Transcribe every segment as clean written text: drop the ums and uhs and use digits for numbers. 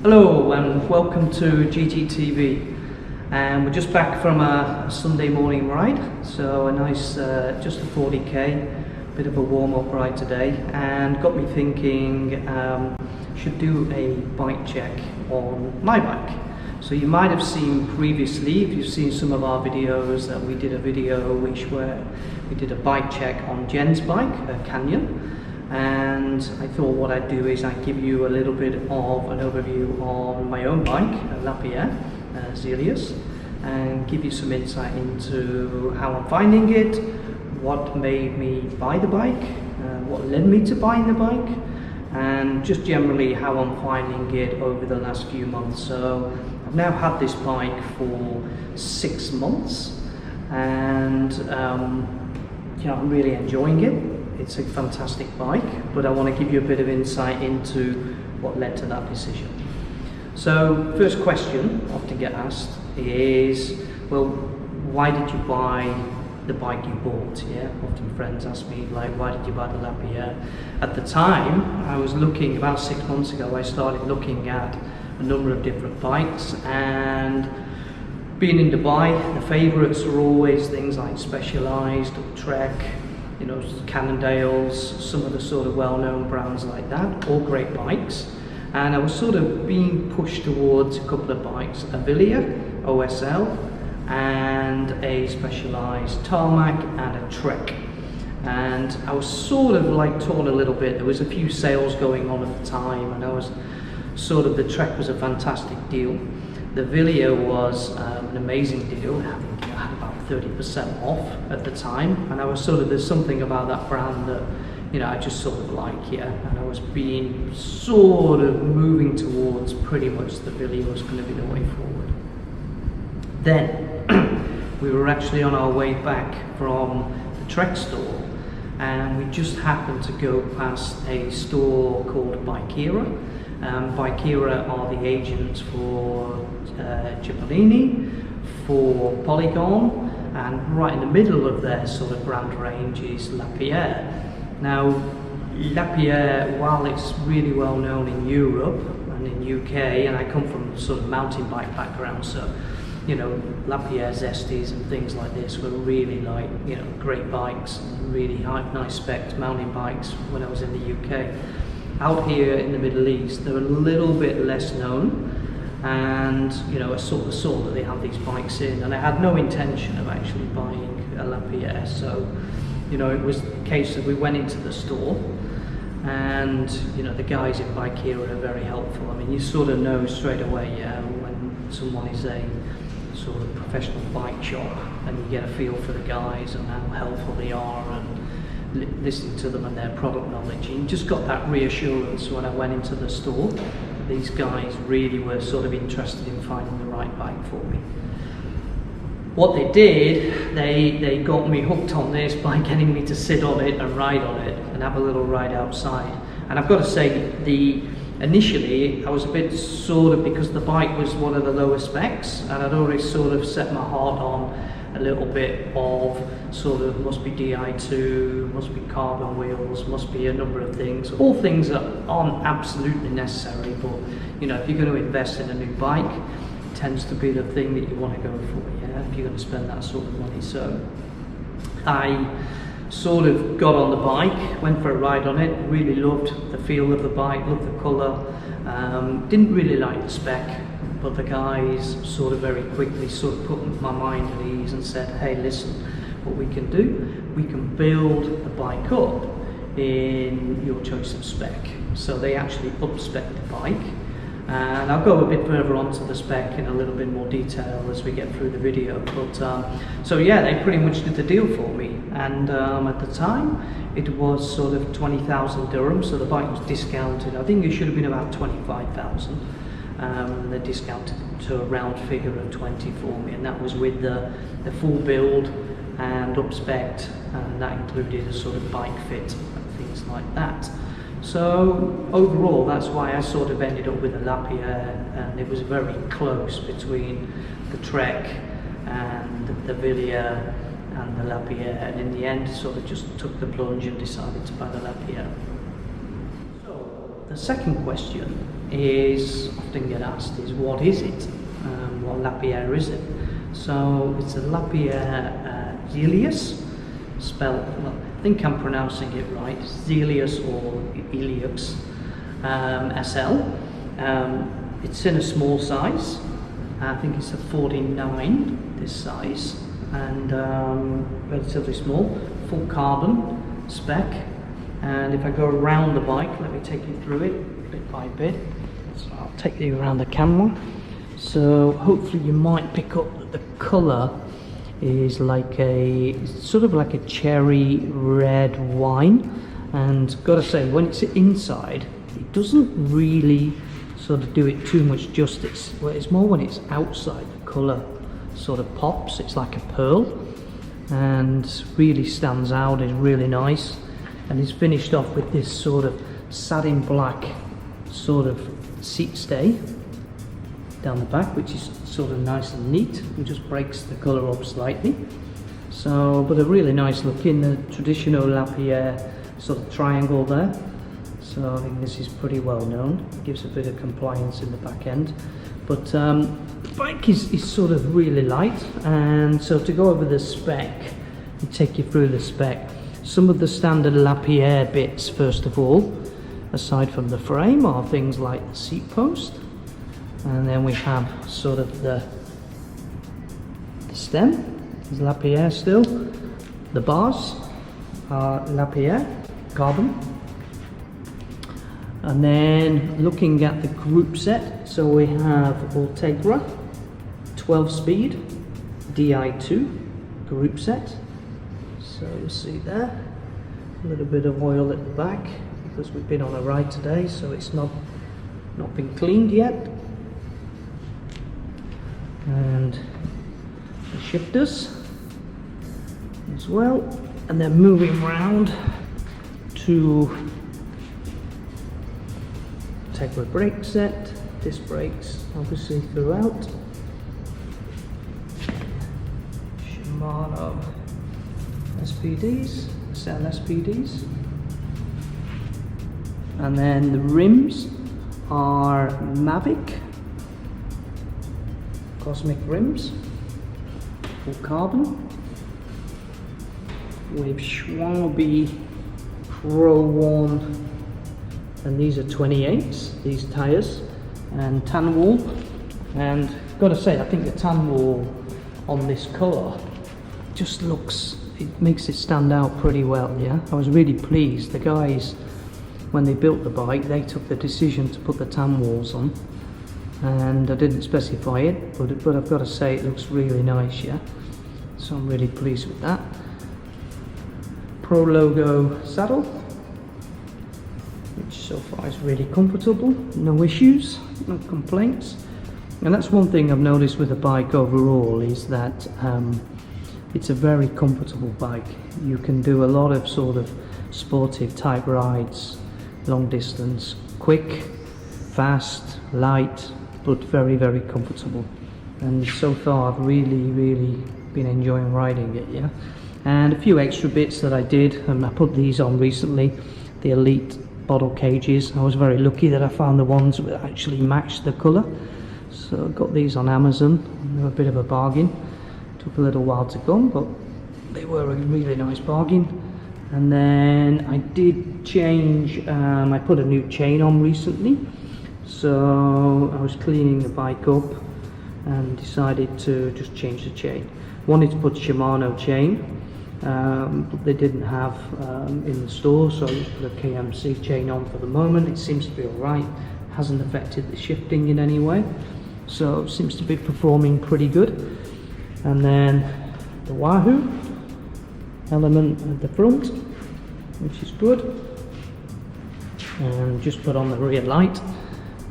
Hello and welcome to GTTV, and we're just back from a Sunday morning ride, so a nice just a 40k, bit of a warm-up ride today, and got me thinking should do a bike check on my bike. So you might have seen previously, if you've seen some of our videos, that we did a video where we did a bike check on Jen's bike, a Canyon. And I thought what I'd do is I'd give you a little bit of an overview on my own bike, a Lapierre Xelius, and give you some insight into how I'm finding it, what made me buy the bike, what led me to buying the bike, and just generally how I'm finding it over the last few months. So I've now had this bike for 6 months, and I'm really enjoying it. It's a fantastic bike, but I want to give you a bit of insight into what led to that decision. So first question often get asked is, well, why did you buy the bike you bought? Yeah, often friends ask me, like, why did you buy the Lapierre? At the time, I was looking, about 6 months ago, I started looking at a number of different bikes, and being in Dubai, the favourites are always things like Specialized or Trek, you know, Cannondales, some of the sort of well-known brands like that, all great bikes. And I was sort of being pushed towards a couple of bikes, a Lapierre OSL and a Specialized Tarmac and a Trek. And I was sort of like torn a little bit. There was a few sales going on at the time, and I was sort of, the Trek was a fantastic deal. The Lapierre was an amazing deal. I think I had about 30% off at the time, and I was sort of, there's something about that brand that, you know, I just sort of like, yeah, and I was being sort of moving towards pretty much the Lapierre was going to be the way forward. Then we were actually on our way back from the Trek store, and we just happened to go past a store called Bikeera. Bikeera are the agents for Cipollini, for Polygon, and right in the middle of their sort of brand range is Lapierre. Now, Lapierre, while it's really well known in Europe and in UK, and I come from sort of mountain bike background, so, you know, Lapierre Zesties and things like this were really, like, you know, great bikes, really nice spec mountain bikes when I was in the UK. Out here in the Middle East, they're a little bit less known, and, you know, I sort of saw that they have these bikes in, and I had no intention of actually buying a Lapierre. So, you know, it was the case that we went into the store, and, you know, the guys in Bikeera are very helpful. I mean, you sort of know straight away, yeah, when someone is a sort of professional bike shop, and you get a feel for the guys and how helpful they are, and listening to them and their product knowledge. And you just got that reassurance when I went into the store. These guys really were sort of interested in finding the right bike for me. What they did, they got me hooked on this by getting me to sit on it and ride on it and have a little ride outside. And I've got to say, initially I was a bit sort of, because the bike was one of the lower specs, and I'd already sort of set my heart on a little bit of sort of, must be Di2, must be carbon wheels, must be a number of things, all things that aren't absolutely necessary, but, you know, if you're going to invest in a new bike, it tends to be the thing that you want to go for, yeah, if you're going to spend that sort of money. So I sort of got on the bike, went for a ride on it, really loved the feel of the bike, loved the colour, didn't really like the spec, but the guys sort of very quickly sort of put my mind at ease and said, hey, listen, what we can do, we can build the bike up in your choice of spec. So they actually up-spec the bike, and I'll go a bit further onto the spec in a little bit more detail as we get through the video. But so yeah, they pretty much did the deal for me, and at the time it was sort of 20,000 dirhams, so the bike was discounted. I think it should have been about 25,000. They discounted it to a round figure of 20 for me, and that was with the full build and up-spec'd, and that included a sort of bike fit and things like that. So overall, that's why I sort of ended up with a Lapierre, and it was very close between the Trek and the Lapierre and the Lapierre, and in the end sort of just took the plunge and decided to buy the Lapierre. So the second question is often get asked is what is it? What Lapierre is it? So it's a Lapierre Xelius, spelled, well, I think I'm pronouncing it right, Xelius or Xelius SL. It's in a small size. I think it's a 49, this size, and relatively small, full carbon spec. And if I go around the bike, let me take you through it bit by bit. So I'll take you around the camera. So hopefully you might pick up that the colour is like sort of like a cherry red wine. And gotta say, when it's inside, it doesn't really sort of do it too much justice. Well, it's more when it's outside, the colour sort of pops. It's like a pearl and really stands out. It's really nice, and it's finished off with this sort of satin black sort of seat stay down the back, which is sort of nice and neat. It just breaks the colour up slightly. So, but a really nice look in the traditional Lapierre sort of triangle there. So I think this is pretty well known. It gives a bit of compliance in the back end. But the bike is sort of really light, and so to go over the spec and take you through the spec, some of the standard Lapierre bits first of all, aside from the frame, are things like the seat post, and then we have sort of the stem is Lapierre still, the bars are Lapierre carbon. And then looking at the group set, so we have Ultegra 12 speed Di2 group set. So you see there, a little bit of oil at the back because we've been on a ride today, so it's not been cleaned yet. And the shifters as well, and then moving round to Ultegra brake set, disc brakes obviously throughout, Shimano SPDs, SL SPDs, and then the rims are Mavic Cosmic rims, full carbon, with Schwalbe Pro One. And these are 28s, these tyres, and tan wool. And gotta say, I think the tan wool on this colour just looks, it makes it stand out pretty well, yeah? I was really pleased. The guys, when they built the bike, they took the decision to put the tan walls on, and I didn't specify it, but I've got to say it looks really nice, yeah? So I'm really pleased with that. Pro logo saddle, which so far is really comfortable, no issues, no complaints. And that's one thing I've noticed with the bike overall, is that it's a very comfortable bike. You can do a lot of sort of sportive type rides, long distance, quick, fast, light, but very, very comfortable. And so far I've really been enjoying riding it, yeah. And a few extra bits that I did, and I put these on recently, the Elite bottle cages. I was very lucky that I found the ones that actually matched the colour. So I got these on Amazon. They were a bit of a bargain. Took a little while to come, but they were a really nice bargain. And then I did change, I put a new chain on recently. So I was cleaning the bike up and decided to just change the chain. Wanted to put Shimano chain, but they didn't have in the store, so I just put a KMC chain on for the moment. It seems to be alright, hasn't affected the shifting in any way, so it seems to be performing pretty good. And then the Wahoo element at the front, which is good, and just put on the rear light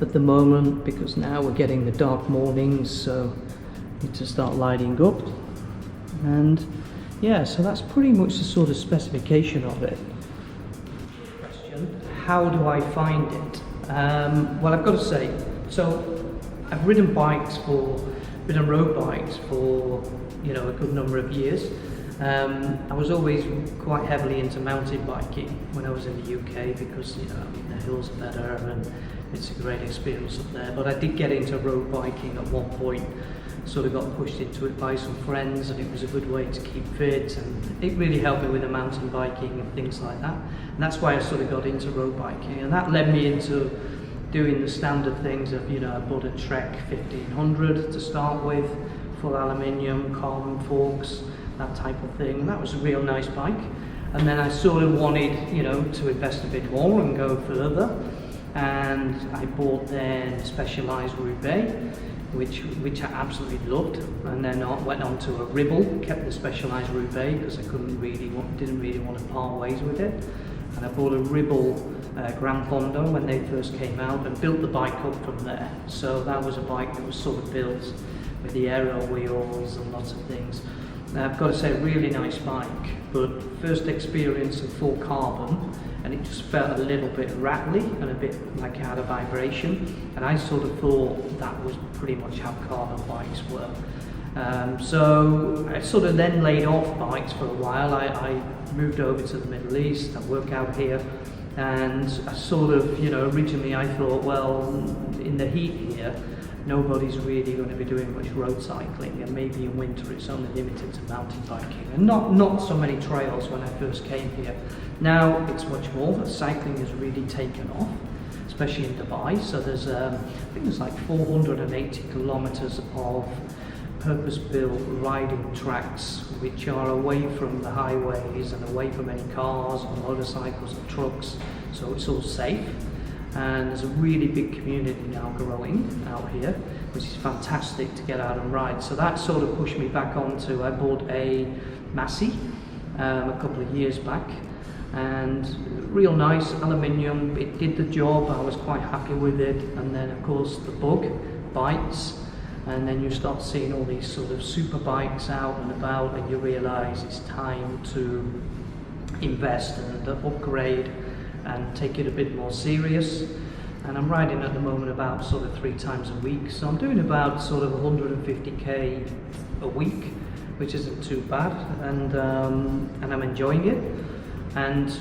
at the moment because now we're getting the dark mornings, so need to start lighting up. And yeah, so that's pretty much the sort of specification of it. Question: how do I find it? Well, I've got to say, so I've ridden road bikes for, you know, a good number of years. I was always quite heavily into mountain biking when I was in the UK because the hills are better and it's a great experience up there. But I did get into road biking at one point, sort of got pushed into it by some friends, and it was a good way to keep fit, and it really helped me with the mountain biking and things like that. And that's why I sort of got into road biking, and that led me into doing the standard things of, I bought a Trek 1500 to start with, full aluminium, carbon forks, that type of thing. And that was a real nice bike. And then I sort of wanted, to invest a bit more and go further. And I bought then a Specialized Roubaix, which I absolutely loved. And then I went on to a Ribble, kept the Specialized Roubaix because I didn't really want to part ways with it. And I bought a Ribble Grand Fondo when they first came out and built the bike up from there. So that was a bike that was sort of built with the aerial wheels and lots of things. Now, I've got to say, a really nice bike, but first experience of full carbon, and it just felt a little bit rattly and a bit like it had a vibration, and I sort of thought that was pretty much how carbon bikes were. So I sort of then laid off bikes for a while. I moved over to the Middle East, I work out here, and I sort of, originally I thought, well, in the heat here, nobody's really going to be doing much road cycling, and maybe in winter it's only limited to mountain biking, and not so many trails when I first came here. Now it's much more. Cycling has really taken off, especially in Dubai. So there's, I think there's like 480 kilometers of purpose-built riding tracks which are away from the highways and away from any cars or motorcycles or trucks, so it's all safe. And there's a really big community now growing out here, which is fantastic to get out and ride. So that sort of pushed me back onto, I bought a Massey a couple of years back, and real nice aluminium, it did the job, I was quite happy with it. And then of course the bug bites, and then you start seeing all these sort of super bikes out and about, and you realise it's time to invest and upgrade and take it a bit more serious. And I'm riding at the moment about sort of 3 times a week, so I'm doing about sort of 150k a week, which isn't too bad, and I'm enjoying it. And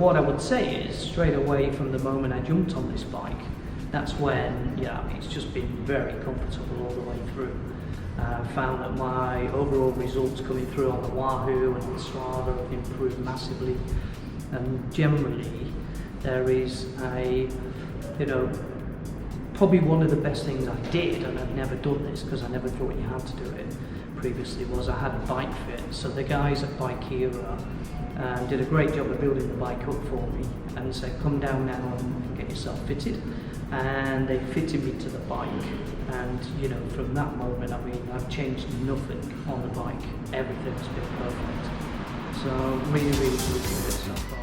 what I would say is, straight away from the moment I jumped on this bike, that's when it's just been very comfortable all the way through. I found that my overall results coming through on the Wahoo and the Strava have improved massively. And generally, there is probably one of the best things I did, and I've never done this because I never thought you had to do it previously, was I had a bike fit. So the guys at Bikeera did a great job of building the bike up for me and said, come down now and get yourself fitted. And they fitted me to the bike, and from that moment, I've changed nothing on the bike. Everything's been perfect. So really pleased with it so far.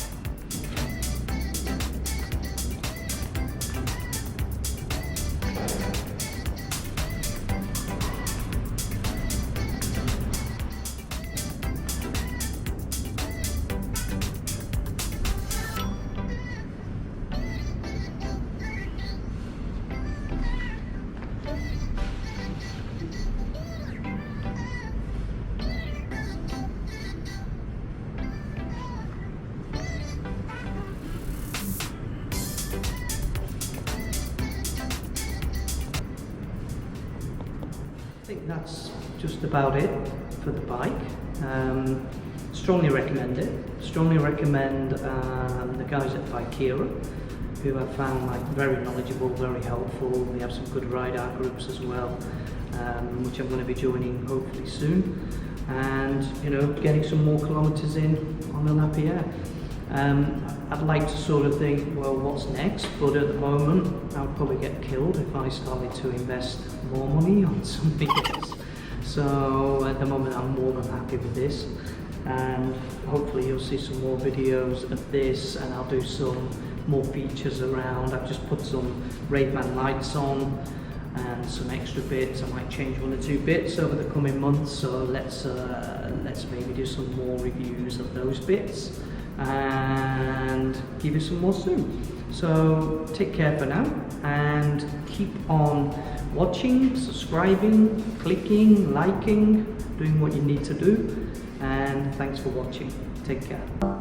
I think that's just about it for the bike. Strongly recommend it. Strongly recommend the guys at Bikeera, who I found very knowledgeable, very helpful. We have some good ride-out groups as well, which I'm going to be joining hopefully soon. And getting some more kilometres in on the Lapierre. I'd like to sort of think, well, what's next? But at the moment, I would probably get killed if I started to invest more money on something else. So at the moment, I'm more than happy with this. And hopefully you'll see some more videos of this, and I'll do some more features around. I've just put some Ray-Ban lights on and some extra bits. I might change 1 or 2 bits over the coming months. So let's maybe do some more reviews of those bits and give you some more soon. So take care for now, and keep on watching, subscribing, clicking, liking, doing what you need to do. And and thanks for watching. Take care.